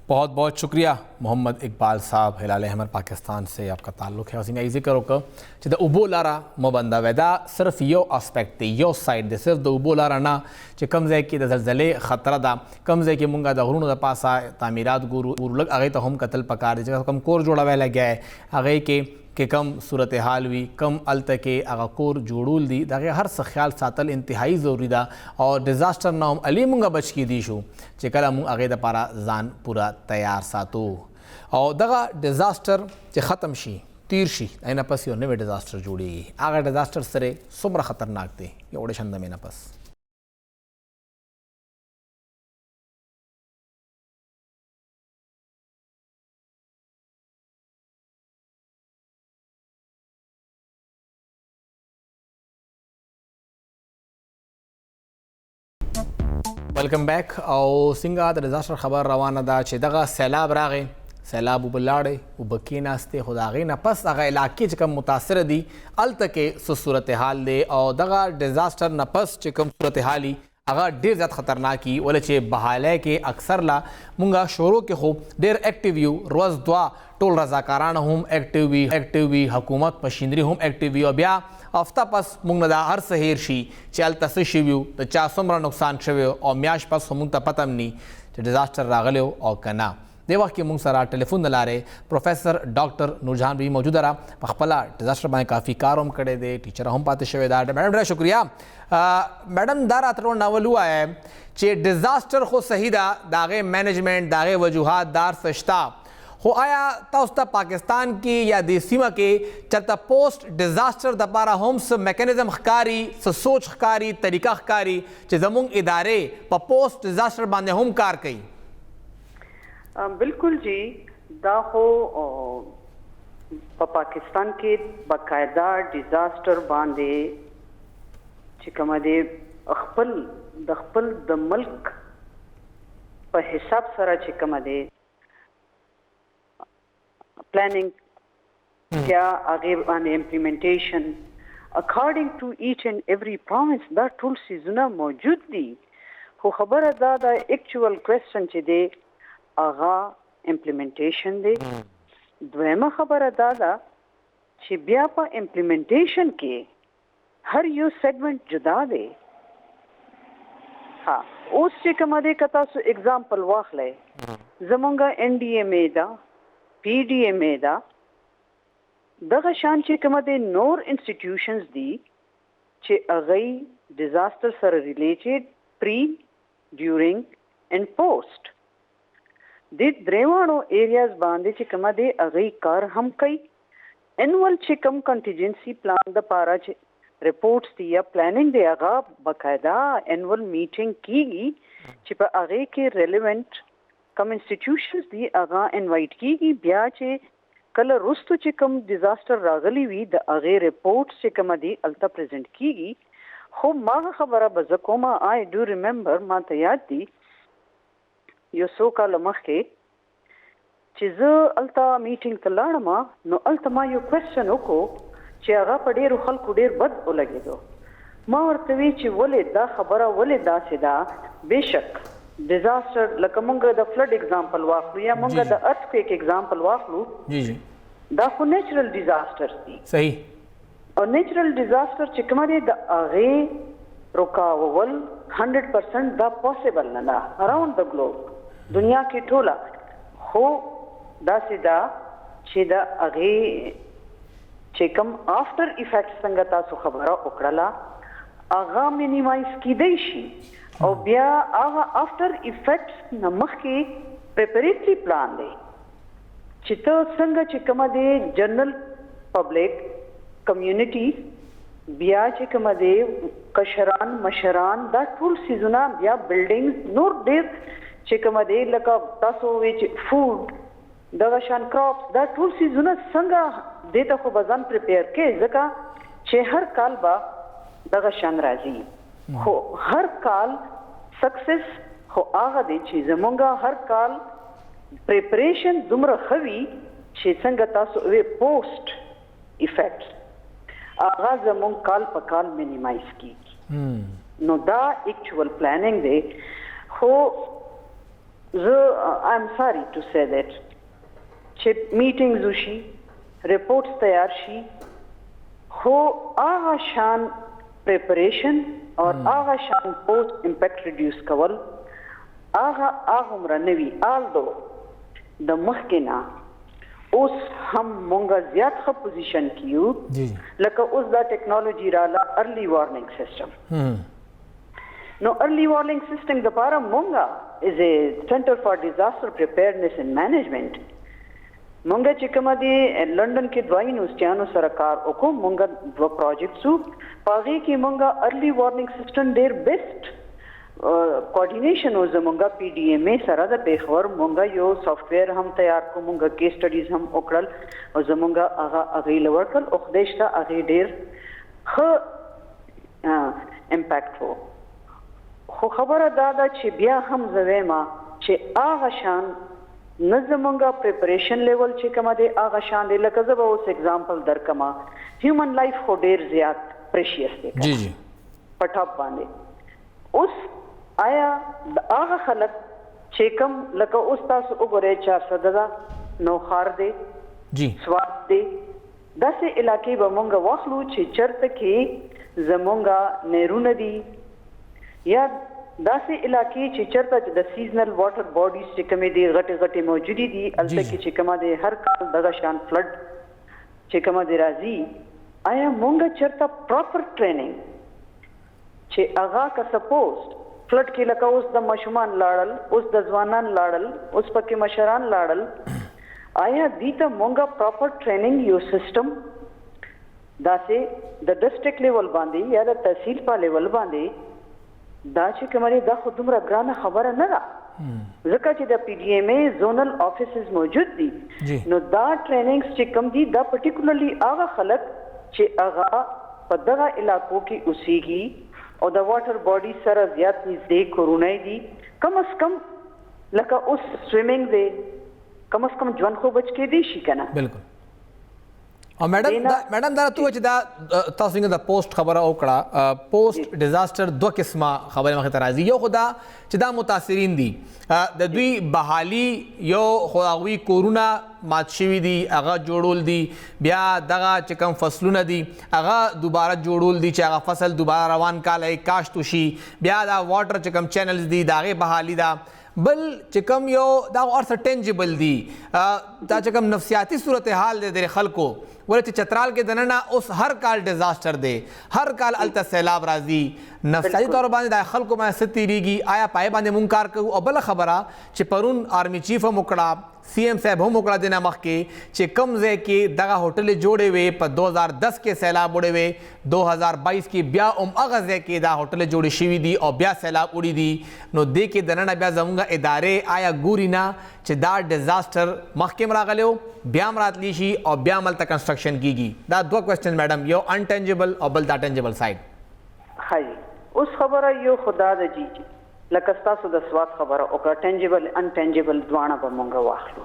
بہت بہت شکریہ محمد اقبال صاحب, ہلال احمر پاکستان سے آپ کا تعلق ہے. وسیع ذکر ہو کہ ابو لارا مبندہ ویدا صرف یو اسپیکٹ دی, یو سائڈ دی, صرف د ابو لارا نہ چې کم ځای کې د زلزلې خطره ده, کم ځای کې مونږ د غرونو د پاسه تعمیرات ګورو, لږ هغې ته هم کتل پکار دی چې کم کور جوړوی لګیا دی هغې کې کہ کم صورتحال وی, کم الته کې هغه کور جوړول دي, دغه هر څه خیال ساتل انتهایی ضروری ده. او ډیزاسټر نه هم علي مونږ بچ کیدی شو چې کله مونږ هغې دپاره ځان پوره تیار ساتو. او دغه ډیزاسټر چې ختم شي, تیر شي, نه پس یو نوی ډیزاسټر جوړیږي. هغه ډیزاسټر سره څومره خطرناک دی یو ډېر شندمې نه پس. ویلکم بیک. او څنګه د ډیزاسټر خبر روانه ده چې دغه سیلاب راغی, سیلاب اوبه لاړې, اوبه کېناستې, خو د هغې نه پس هغه علاقې چې کوم متاثره دي هلته کې څه صورتحال دی. او دغه ډیزاسټر نه پس چې کوم صورتحال وي هغه ډېر زیات خطرناک وي, ولې چې بحالی کې اکثر لا مونږ شروع کې خو ډېر اکټیو یو, روز دوه ټول رضاکاران هم اکټیو وي, حکومت مشینري هم اکټیو وي, او بیا هفته پس مونږ نه دا هر څه هیر شي چې هلته څه شوي وو, د چا څومره نقصان شوی او میاشت پس خو مونږ ته پته هم ني چې ډیزاسټر راغلی او که نه. دې وخت کې مونږ سره ټلیفون د لارې پروفیسر ډاکټر نورجهان بیبي موجوده ده, په خپله ډیزاسټر باندې کافي کار هم کړی دی, ټیچره هم پاتې شوې ده. میډم ډېره شکریه. میډم دا راته ډېر ناول ووایه چې ډیزاسټر خو صحیح ده, د هغې مینجمنټ, د هغې وجوهات دا هر څه شته, خو آیا تاسو ته پاکستان کې یا دې سیمه کې چېرته پوسټ ډیزاسټر دپاره هم څه میکانیزم ښکاري, څه سوچ ښکاري, طریقه ښکاري چې زموږ ادارې په پوسټ ډیزاسټر باندې هم کار کوي؟ بالکل جی, دا خو په پاکستان کې باقاعده ډیزاسټر باندې چې کومه دی خپل د ملک په حساب سره چې کومه دی planning کیا هغه باندې implementation according to each and every province دا ټول سیزونه موجود دي خو خبره دا د actual question چې دی هغه implementation دی دویمه خبره دا ده چې بیا په implementation کې هر یو سیگمنٹ جدا دی ها اوس چې کومه دی که تاسو اگزامپل واخلئ زمونږ NDMA دا PDMA دا دغه شان چې کومه دی نور انسټیټیوشنز دي چې هغه ډیزاستر سره ریلیټډ پری ډیورینګ اینڈ پوسټ د دریوانو ایریاز باندې چې کومه دی هغه کار هم کوي انوال چې کوم کنټینجنسي پلان د پاره چې رپورټس دی یا پلانینګ دی هغه باقاعده انوال میټینګ کیږي چې په هغه کې ریلیونٹ کوم انسټیټیوشنز دی هغه انوایټ کیږي بیا چې کله رستو چې کوم ډیزاستر راغلی وي د هغه رپورټس چې کوم دی الته پریزنٹ کیږي خو ما خبره به زکوما آی ډو ریممبر ما ته یاد دی یو څو کال مخکې چې زه الته میټینګ ته لاړم نو الته ما یو کوېسچن وکړو چې هغه په ډېرو خلکو ډېر بد ولګېدو ما ورته وی چې ولې دا خبره ولې داسې ده بېشک ډیزاستر لکه مونږ د فلډ اگزامپل واخلو یا مونږ د ارتکویک اگزامپل واخلو جی جی دا خو نیچرل ډیزاسترز دي صحیح او نیچرل ډیزاستر چې کومه دی د هغې رکاول 100% دا پاسبل نه ده اراوند د ګلوب دنیا کې ټوله خو داسې ده چې د هغې چې کوم آفټر افیکټ څنګه تاسو خبره وکړله هغه مینیمایز کیدی شي او بیا هغه آفټر افیکټس نه مخکې پریپریټري پلان دی چې ته څنګه چې کومه دی جنرل پبلک کمیونټي بیا چې کومه دی کشران مشران دا ټول سیزونه بیا بلډینګز نور ډېر چې کومه دی لکه تاسو وی چې فوډ دغه شان کراپس دا ټول سیزونه څنګه دې ته خو به ځان پریپیر کې ځکه چې هر کال به دغه شان راځي خو هر کال سکسس خو هغه دی چې زمونږ هر کال پریپریشن دومره خوي چې څنګه تاسو وی پوسټ افیکټ هغه زمونږ کال په کال مینیمایز کیږي نو دا ایکچوال پلانینګ دی خو زه آی ایم ساری ټو سے دیٹ چې میټینګز وشي رپورټس تیار شي خو هغه شان پریپریشن اور هغه شان پوسټ امپیکټ ریډیوس کول هغه عمره نوي آلدو د مخکې نه اوس هم مونږ زیات ښه پوزیشن کیو لکه اوس دا ټیکنالوژي رااله ارلی وارننګ سیسټم نو ارلی وارننګ سیسټم دپاره مونږ از ا سنټر فار ډیزاستر پریپیرنس اینڈ مینجمنٹ مونږ چې کومه دی لندن کې دوه یونیورسټیانو سره کار وکړو مونږ دوه پروجیکټس وو په هغې کې مونږ ارلی وارننګ سیسټم ډېر بیسټ کوارډینیشن و زمونږ PDMA سره د پېښور مونږ یو سافټویر هم تیار کړو مونږ کیس سټډیز هم وکړل او زمونږ هغې له ورکړل او خدای شته هغې ډېر ښه امپیکټ و خو خبره دا ده چې بیا هم زه وایم چې هغه شان نه زمونږ پریپریشن لیول چې کومه دی هغه شان دی لکه زه به اوس اگزامپل درکمه هیومن لایف خو ډېر زیات پریشیس دی جی جی په ټاپ باندې اوس آیا د هغه خلک چې کوم لکه اوس تاسو وګورئ 400 نوخار دی جی سوات دی داسې علاقې به مونږ واخلو چې چرته کې زمونږ نهرونه دي یا داسې علاقې چې چرته د سیزنل واټر باډیز چې کومې دي غټې غټې موجودې دي هلته کې چې کومه دی هر کال دغه شان فلډ چې کومه دی راځي آیا مونږ چرته پراپر ټریننګ چې هغه که سپوز فلډ کې لکه اوس د ماشومان لاړل اوس د ځوانان لاړل اوس پکې مشران لاړل آیا دې ته مونږ پراپر ټریننګ یو سیسټم داسې د ډسټرکټ لیول باندې یا د تحصیل په لیول باندې دا چې کومه دا خو دومره ګرانه خبره نه ده ځکه چې د PDMA زونل آفیسز موجود دي نو دا ټریننګز چې کوم دي دا پرټیکولرلی هغه خلک چې هغه په دغه علاقو کې اوسېږي او د واټر باډي سره زیات نږدې کورونه دي کم از کم لکه اوس سویمنګ دی کم از کم ژوند خو بچ کېدی شي که نه. بالکل. او میډم دا ته چې دا تاسو څنګه د پوسټ خبره وکړه، پوسټ ډیزاستر دوه قسمه خبره مخې ته راځي. یو خو دا چې دا متاثرین دي د دوی بحالي، یو خو هغوی کورونه مات شوي دي هغه جوړول دي، بیا دغه چې کوم فصلونه دي هغه دوباره جوړول دي چې هغه فصل دوباره روان کال کاشت وشي، بیا دا واټر چې کوم چینلز دي د هغې بحالي ده. بل چې کوم یو دا ارث ټینجبل دي، دا چې کوم نفسیاتي صورتحال دی د خلکو، ولې چې چترال کې دننه اوس هر کال ډیزاسټر دی، هر کال هلته سیلاب راځي، نفسیاتي طور باندې د خلکو باندې څه تېرېږي، آیا پای باندې مونږ کار کوو؟ او بله خبره چې پرون آرمي چیف هم وکړه، سی ایم صاحب هم وکړه دې نه مخکې چې کوم ځای کې دغه هوټلې جوړې وې په 2010 کې سیلاب وړې وې، 2022 کې بیا هم هغه ځای کې دا هوټلې جوړې شوي دي او بیا سیلاب وړي دي. نو دې کې دننه بیا زموږ ادارې آیا ګوري نه چې دا ډیزاسټر مخکې هم راغلی و بیا هم راتلی شي او بیا هم هلته کنسټرکشن کېږي؟ دا دوه کوېسچن میډم، یو انټینجبل او بل دا ټینجبل سایډ. ښایي اوس خبره یو خو دا ده جی لکه ستاسو د سواد خبره وکړه، ټینجبل انټینجبل دواړه به مونږ واخلو.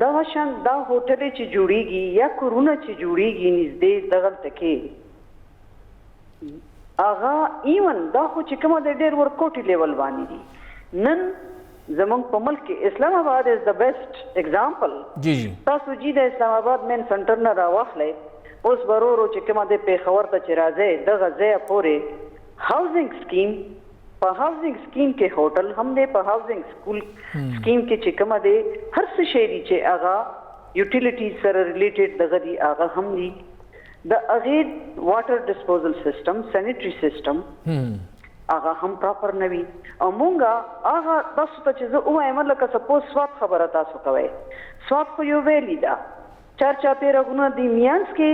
دغه شان دا هوټلې چې جوړیږي یا کورونه چې جوړیږي نږدې دغلته کې هغه ایون دا خو چې کومه د ډېر ورکوټي لیول باندې دي. نن زمونږ په ملک کې اسلام آباد از د بیسټ اگزامپل. جی جی تاسو جی د اسلام آباد مین سنټر نه راواخلئ، اوس ورورو چې کومه د پېښور ته چې راځئ دغه ځایه پورې هاوزنګ سکیم، په هاوزنګ سکیم کې هوټل هم دی، په هاوزنګ سکول سکیم کې چې کومه دی هر څه شی دي چې هغه یوټیلیټیز سره ریلیټډ دغه دي هغه هم دي. د هغې واټر ډسپوزل سیسټم، سینیټري سیسټم هغه هم پراپر نه وي. او مونږ هغه تاسو ته چې زه ووایم لکه سپوز سوات خبره تاسو کوئ، سوات خو یو ویلي ده، چارچاپېره غرونه دي، میانځ کې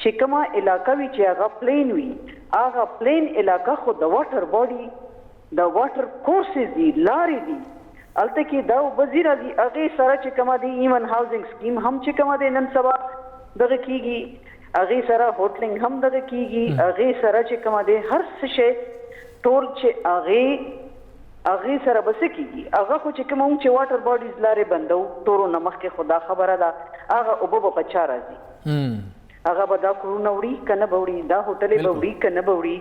چې کومه علاقه وي چې هغه پلین وي، هغه پلین علاقه خو د واټر باډي د واټر کورسز دي، لارې دي، هلته کې دا اوبه راځي، هغې سره چې کومه دی ایون هاوزنګ سکیم هم چې کومه دی نن سبا دغه کېږي، هغې سره هوټلنګ هم دغه کېږي، هغې سره چې کومه دی هر څه شی ټول چې هغې سره به څه کېږي، هغه خو چې کومه چې واټر باډیز لارې بندو ټولو نه مخکې خو دا خبره ده هغه اوبه به په چا راځي، هغه به دا کورونه وړي که نه به وړي، دا هوټلې به وړي که نه به وړي.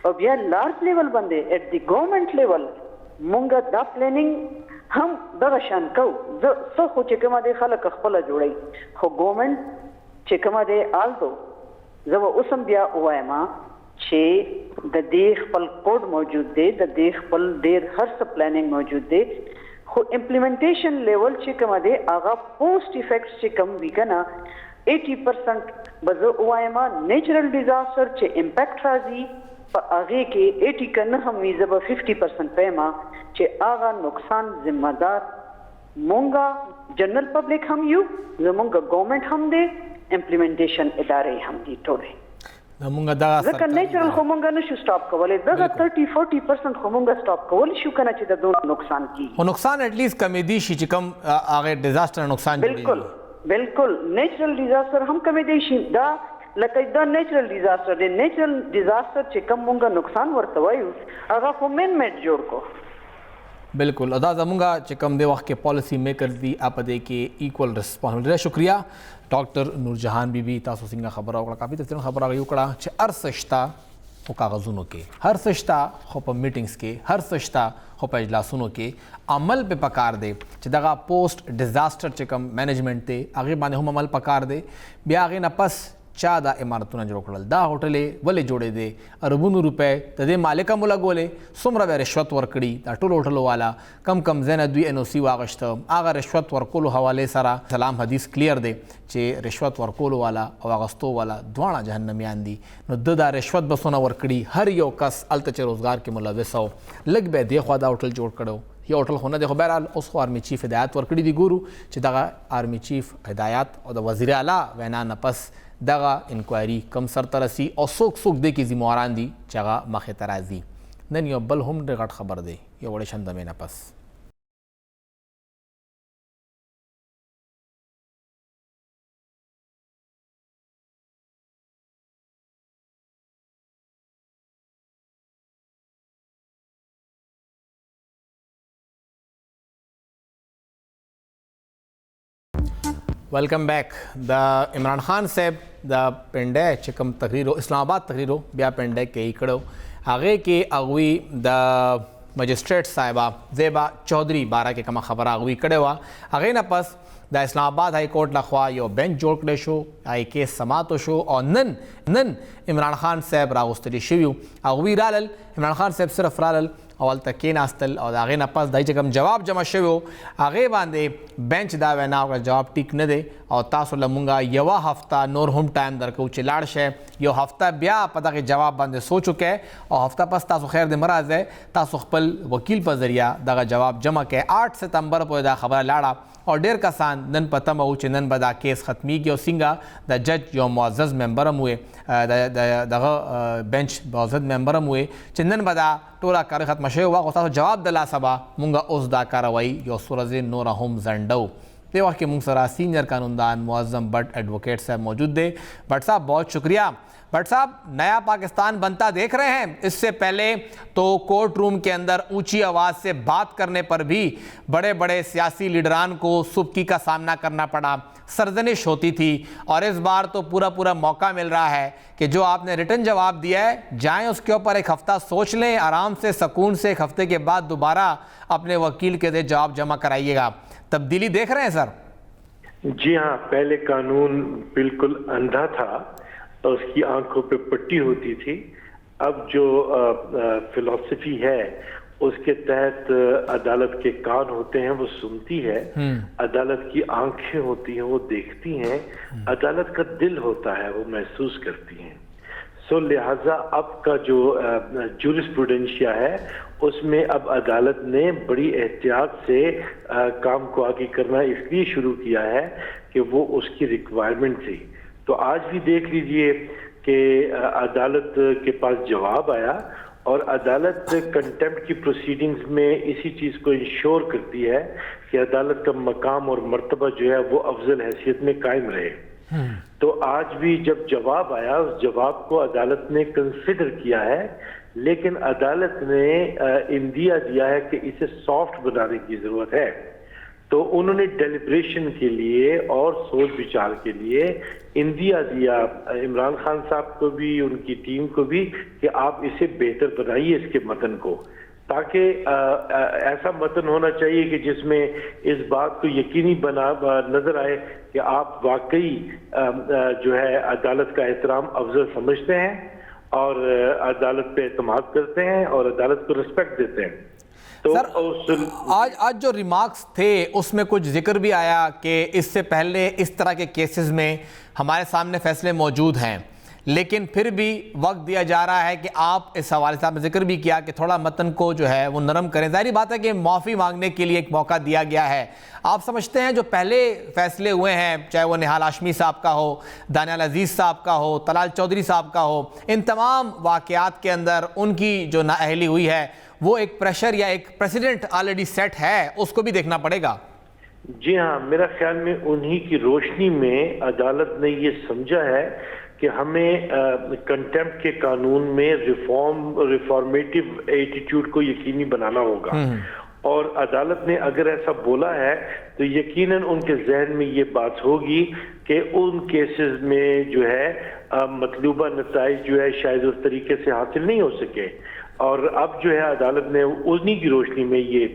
او بیا لارج لیول باندې ایټ دی ګورنمنټ لیول مونږ دا پلانینګ هم دغه شان کوو. زه څه خو چې کومه دی خلک خپله جوړوي، خو ګورنمنټ چې کومه دی آلدو زه به اوس هم بیا ووایم چې د دې خپل کوډ موجود دی، د دې خپل ډېر هر څه پلانینګ موجود دی، خو امپلیمنټیشن لیول چې کومه دی هغه پوسټ افیکټس چې کم وي که نه 80% به زه ووایم نیچرل ډیزاسټر چې امپیکټ راځي په هغې کې 80 که نه هم وي زه به 50% وایم چې هغه نقصان ذمه دار مونږه جنرل پبلک هم یو، زمونږ ګورنمنټ هم دی، امپلیمنټیشن ادارې هم دي ټولې. ځکه نیچرل خو مونږ نشو سټاپ کولی، دغه 30-40% خو مونږ سټاپ کولی شو که نه چې د دونه نقصان کېږي، خو نقصان اټلیسټ کمیدی شي چې کوم هغې ډیزاسټر نقصان بالکل بالکل نیچرل ډیزاسټر هم کمیدی شي. دا لکه دا نیچرل ډیزاسټر دی، نیچرل ډیزاسټر چې کوم مونږ نقصان ورته وایو هغه خو مین میډ جوړ کو. بالکل دا زمونږ چې کوم دی وخت کې پالیسی میکرز دي په دې کې ایکول ریسپانسبل. ډېر شکریه ډاکټر نورجهان بیبي، تاسو څنګه خبره وکړه، کافي تفصیلي خبره هغه وکړه چې هر څه شته خو کاغذونو کې، هر څه شته خو په میټینګز کې، هر څه شته خو په اجلاسونو کې عمل په پکار دی چې دغه پوسټ ډیزاسټر چې کوم مینجمنټ دی هغې باندې هم عمل پکار دی. بیا هغې نه پس چا دا عمارتونه جوړ کړل، دا هوټلې ولې جوړې دی، اربونو روپۍ د دې مالک هم ولګولې، څومره به رشوت ورکړي، دا ټول هوټلو والا کم ځای نه دوی NOC واغشته، هغه رشوت ورکولو حوالې سره اسلام حدیث کلیر دی چې رشوت ورکولو والا او اغستو والا دواړه جهنمیان دي. نو د دا رشوت به څونه ورکړي، هر یو کس هلته چې روزګار کې ملوث او لږ به دې خوا دا هوټل جوړ کړو، یو هوټل خو نه دی، خو بهرحال اوس خو آرمي چیف هدایت ورکړي دي. ګورو چې دغه آرمي چیف هدایت او د وزیر اعلی وینا نه پس دغه انکوایري کم سرته رسي او څوک دې کې ذمهواران دي چې هغه مخې ته راځي. نن یو بل هم ډېر غټ خبر دی یو وړې شندمې نه پس welcome back the Imran खान साहब द पेंडे चिकम तकरीरो इस्लामाबाद तकरीरो बिया पेंडे के इकड़ो आगे के अगवी द मजिस्ट्रेट साहिबा ज़ेबा चौधरी बारा के कमा खबर अगवी कड़े हुआ आगे न पस द इस्लामाबाद हाई कोर्ट लखवा यो बेंच जोड़ कड़े शो आई केस समातो शो और नन इमरान खान साहब रागुस्तरी शिव्यू अगवी रालल इमरान खान साहब सिर्फ रालल अवल तक के नास्तल और आगे न पस दाई जगम जवाब जमा शो आगे बांधे बेंच दा वेना का जवाब टिक न दे और तासो लमुंगा यवा हफ्ता नोर होम टाइम दर को चिलाड़ शे यो हफ्ता ब्या पता के जवाब बांधे सो चुके और हफ्ता पस तासो खैर दे मराज है तासो खपल वकील पर जरिया दा जवाब जमा के 8 सितंबर पर दा खबर लाड़ा और डेर कसान नन पतम उच नन बदा केस खत्मी की सिंगा द जज यो मुअज़्ज़ज़ मेंबरम हुए द बेंच मुअज़्ज़ज़ मेंबरम हुए चिंदन बदा टोला कर खत्म शे हुआ और जवाब दला सबा मुंगा उस दा कार्रवाई यो सूरज नूर हम जंडो ते वक्त के मुंगसरा सीनियर कानूनदान मुअज़्ज़म भट्ट एडवोकेट साहब मौजूद दे। भट्ट साहब बहुत शुक्रिया। भट्ट साहब नया पाकिस्तान बनता देख रहे हैं, इससे पहले तो कोर्ट रूम के अंदर ऊंची आवाज़ से बात करने पर भी बड़े बड़े सियासी लीडरान को सुबकी का सामना करना पड़ा, सरजनिश होती थी और इस बार तो पूरा मौका मिल रहा है कि जो आपने रिटर्न जवाब दिया है जाएं उसके ऊपर एक हफ़्ता सोच लें आराम से सुकून से, एक हफ़्ते के बाद दोबारा अपने वकील के दे जवाब जमा कराइएगा। तब्दीली देख रहे हैं सर? जी हाँ, पहले कानून बिल्कुल अंधा था और उसकी आंखों पे पट्टी होती थी। अब जो फिलॉसफी है उसके तहत अदालत के कान होते हैं वो सुनती है, अदालत की आंखें होती हैं वो देखती हैं, अदालत का दिल होता है वो महसूस करती हैं। सो लिहाजा अब का जो जूरिस्प्रूडेंशिया है उसमें अब अदालत ने बड़ी एहतियात से काम को आगे करना इसलिए शुरू किया है कि वो उसकी रिक्वायरमेंट थी। तो आज भी देख लीजिए कि अदालत के पास जवाब आया और अदालत कंटेम्प्ट की प्रोसीडिंग्स में इसी चीज़ को इंश्योर करती है कि अदालत का मकाम और मर्तबा जो है वो अफजल हैसियत में कायम रहे। तो आज भी जब जवाब आया उस जवाब को अदालत ने कंसिडर किया है, लेकिन अदालत ने इंदिया दिया है कि इसे सॉफ्ट बनाने की ज़रूरत है। तो उन्होंने डेलिब्रेशन के लिए और सोच विचार के लिए इंदिया दिया इमरान खान साहब को भी उनकी टीम को भी कि आप इसे बेहतर बनाइए इसके मतन को, ताकि ऐसा मतन होना चाहिए कि जिसमें इस बात को यकीनी बना नजर आए कि आप वाकई जो है अदालत का एहतराम अफजल समझते हैं और अदालत पे एतमाद करते हैं और अदालत को रिस्पेक्ट देते हैं। तो सर आज जो रिमार्क्स थे उसमें कुछ जिक्र भी आया कि इससे पहले इस तरह के केसेस में हमारे सामने फैसले मौजूद हैं, लेकिन फिर भी वक्त दिया जा रहा है कि आप इस हवाले से आपने जिक्र भी किया कि थोड़ा मतन को जो है वो नरम करें। ज़ाहिर बात है कि माफ़ी मांगने के लिए एक मौका दिया गया है। आप समझते हैं जो पहले फैसले हुए हैं, चाहे वो निहाल हाशमी साहब का हो, दानियाल अजीज़ साहब का हो, तलाल चौधरी साहब का हो, इन तमाम वाक़यात के अंदर उनकी जो नाअहली हुई है वो एक प्रेशर या एक प्रेसिडेंट ऑलरेडी सेट है, उसको भी देखना पड़ेगा? जी हाँ, मेरा ख्याल में उन्हीं की रोशनी में अदालत ने ये समझा है कि हमें कंटेम्प्ट के कानून में रिफॉर्मेटिव एटीट्यूड को यकीनी बनाना होगा। और अदालत ने अगर ऐसा बोला है तो यकीनन उनके जहन में ये बात होगी कि उन केसेस में जो है मतलूबा नताइज जो है शायद उस तरीके से हासिल नहीं हो सके। और अब जो है अदालत ने उन्हीं की रोशनी में ये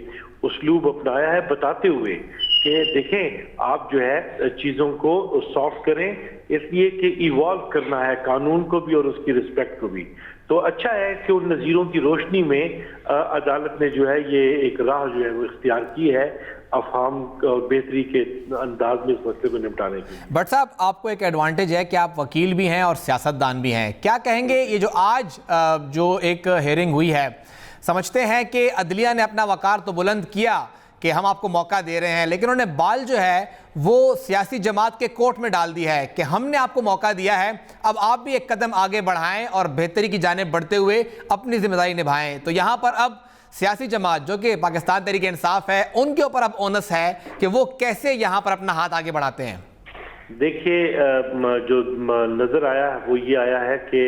उसलूब अपनाया है, बताते हुए कि देखें आप जो है चीज़ों को सॉफ्ट करें, इसलिए कि इवॉल्व करना है कानून को भी और उसकी रिस्पेक्ट को भी। तो अच्छा है कि उन नज़ीरों की रोशनी में अदालत ने जो है ये एक राह जो है वो इख्तियार की है अफहाम और बेहतरी के अंदाज में इस मसले को निपटाने की। भट्ट साहब, आपको एक एडवांटेज है कि आप वकील भी हैं और सियासतदान भी हैं। क्या कहेंगे ये जो आज जो एक हेयरिंग हुई है, समझते हैं कि अदलिया ने अपना वकार तो बुलंद किया कि हम आपको मौका दे रहे हैं, लेकिन उन्होंने बाल जो है वो सियासी जमात के कोर्ट में डाल दिया है कि हमने आपको मौका दिया है, अब आप भी एक कदम आगे बढ़ाएं और बेहतरी की जानिब बढ़ते हुए अपनी जिम्मेदारी निभाएं। तो यहाँ पर अब सियासी जमात जो कि पाकिस्तान तहरीक इंसाफ है, उनके ऊपर अब ओनस है कि वो कैसे यहाँ पर अपना हाथ आगे बढ़ाते हैं। देखिए, जो नजर आया वो ये आया है कि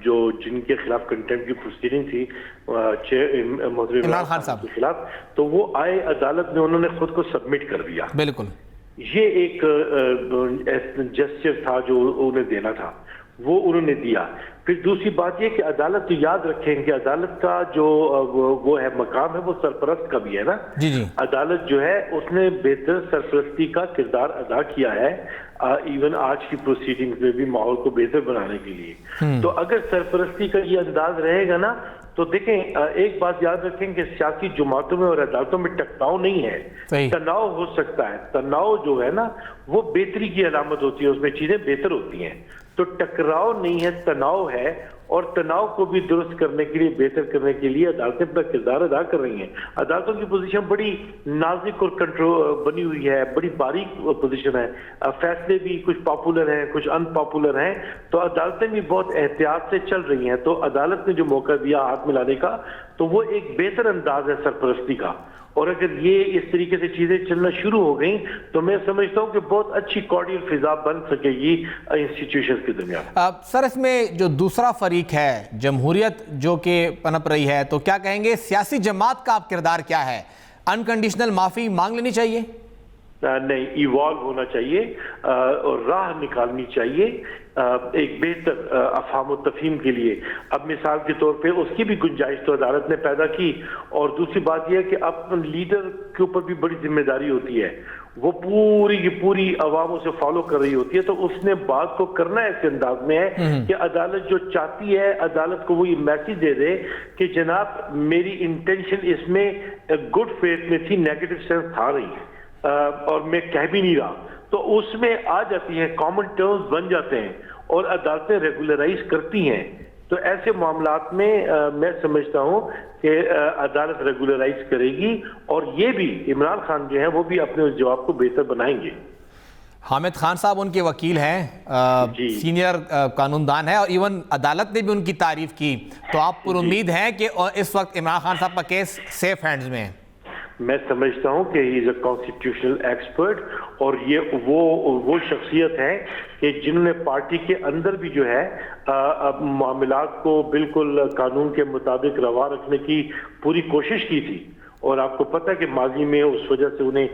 जो जिनके खिलाफ कंटेम्प्ट की प्रोसीडिंग थी इमरान खान साहब के खिलाफ, तो वो आए अदालत में उन्होंने खुद को सबमिट कर दिया। बिल्कुल। یہ ایک جسچر تھا جو انہیں دینا تھا، وہ انہوں نے دیا۔ پھر دوسری بات یہ کہ عدالت تو یاد رکھیں کہ عدالت کا جو وہ ہے مقام ہے وہ سرپرست کا بھی ہے نا۔ جی عدالت جو ہے اس نے بہتر سرپرستی کا کردار ادا کیا ہے، ایون آج کی پروسیڈنگز میں بھی ماحول کو بہتر بنانے کے لیے۔ تو اگر سرپرستی کا یہ انداز رہے گا نا تو دیکھیں ایک بات یاد رکھیں کہ سیاسی جماعتوں میں اور عدالتوں میں ٹکراؤ نہیں ہے، تناؤ ہو سکتا ہے۔ تناؤ جو ہے نا وہ بہتری کی علامت ہوتی ہے، اس میں چیزیں بہتر ہوتی ہیں۔ تو ٹکراؤ نہیں ہے، تناؤ ہے، اور تناؤ کو بھی درست کرنے کے لیے، بہتر کرنے کے لیے عدالتیں اپنا کردار ادا کر رہی ہیں۔ عدالتوں کی پوزیشن بڑی نازک اور کنٹرول بنی ہوئی ہے، بڑی باریک پوزیشن ہے، فیصلے بھی کچھ پاپولر ہیں کچھ ان پاپولر ہیں، تو عدالتیں بھی بہت احتیاط سے چل رہی ہیں۔ تو عدالت نے جو موقع دیا ہاتھ ملانے کا تو وہ ایک بہتر انداز ہے سرپرستی کا، اور اگر یہ اس طریقے سے چیزیں چلنا شروع ہو گئیں تو میں سمجھتا ہوں کہ بہت اچھی کارڈیل فضا بن سکے گی انسٹیٹیوشنز کے درمیان۔ سر اس میں جو دوسرا فریق ہے جمہوریت جو کہ پنپ رہی ہے، تو کیا کہیں گے سیاسی جماعت کا اب کردار کیا ہے؟ انکنڈیشنل معافی مانگ لینی چاہیے؟ نہیں، ایوالو ہونا چاہیے اور راہ نکالنی چاہیے ایک بہتر افہام و تفہیم کے لیے۔ اب مثال کے طور پہ اس کی بھی گنجائش تو عدالت نے پیدا کی، اور دوسری بات یہ ہے کہ اب لیڈر کے اوپر بھی بڑی ذمہ داری ہوتی ہے، وہ پوری کی پوری عوام اسے فالو کر رہی ہوتی ہے، تو اس نے بات کو کرنا ایسے انداز میں ہے کہ عدالت جو چاہتی ہے عدالت کو وہ یہ میسج دے دے کہ جناب میری انٹینشن اس میں گڈ فیتھ میں تھی، نیگیٹو سینس تھا رہی ہے اور میں کہہ بھی نہیں رہا، تو اس میں آ جاتی ہیں، کامن ٹرمز بن جاتے ہیں اور عدالتیں ریگولرائز کرتی ہیں۔ تو ایسے معاملات میں میں سمجھتا ہوں کہ عدالت ریگولرائز کرے گی، اور یہ بھی عمران خان جو ہیں وہ بھی اپنے اس جواب کو بہتر بنائیں گے۔ حامد خان صاحب ان کے وکیل ہیں، سینئر قانون دان ہے، اور ایون عدالت نے بھی ان کی تعریف کی، تو آپ پر امید ہیں کہ اس وقت عمران خان صاحب کا کیس سیف ہینڈز میں ہے؟ میں سمجھتا ہوں کہ ہی از اے کانسٹیٹیوشنل ایکسپرٹ، اور یہ وہ شخصیت ہے کہ جنہوں نے پارٹی کے اندر بھی جو ہے معاملات کو بالکل قانون کے مطابق روا رکھنے کی پوری کوشش کی تھی، اور آپ کو پتہ ہے کہ ماضی میں اس وجہ سے انہیں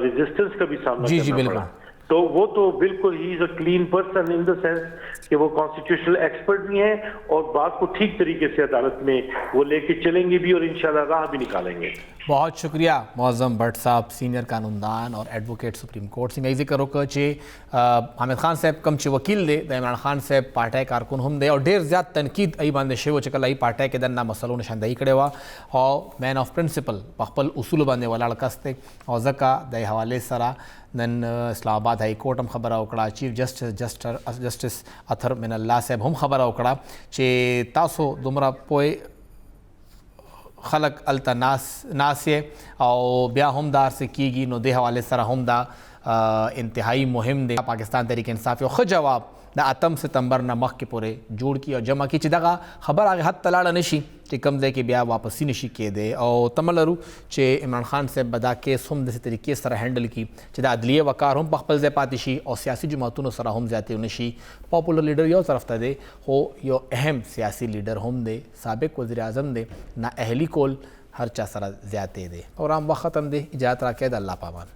ریزسٹنس کا بھی سامنا کرنا پڑا۔ تو وہ تو بالکل ہی از اے کلین پرسن ان دا سینس کہ وہ کانسٹیٹیوشنل ایکسپرٹ بھی ہیں، اور بات کو ٹھیک طریقے سے عدالت میں وہ لے کے چلیں گے بھی، اور انشاءاللہ راہ بھی نکالیں گے۔ بہت شکریہ معظم بٹ صاحب، سینئر قانون دان اور ایڈوکیٹ سپریم کورٹ سے۔ میں ذکر ہو کہ حامد خان صاحب کم چی وکیل دے دا عمران خان صاحب پارٹی کارکن ہم دے، اور ڈیر زیادہ تنقید ای باندې شوی چې کله ای پارٹی کې دنه مسلو نشاندهي کړې وه، او مین آف پرنسپل په خپل اصولو باندې ولاړ کس دی، او ځکه د حوالې سره نن اسلام آباد هائی کورټ هم خبره وکړه، چیف جسټس اطهر من الله صاحب هم خبره وکړه چې تاسو دومره پوه خلق التا ناس او بیا هم دار سے کیږي، نو د حوالې سره هم دا انتہائی مهم دی پاکستان تحریک انصاف یو ښه جواب د 8 ستمبر نه مخکې پورې جوړ کی او جمع کی چې دغه خبر هغه حد ته لاړه نشي چې کوم ځای کې بیا واپسی نشي کېدی، او تمه لرو چې عمران خان صاحب به دا کیس هم داسې طریقې سره هینډل کړي چې د عدلیې وقار هم په خپل ځای پاتې شي او سیاسي جماعتونو سره هم زیاتې ونه شي۔ پاپولر لیډر یو طرف ته دی، خو یو اهم سیاسي لیډر هم دی، سابق وزیر اعظم دی، نااهلي کول هر چا سره زیاتې دی۔ اور عام وخت ختم دی، اجازت راکړئ، د الله پامان۔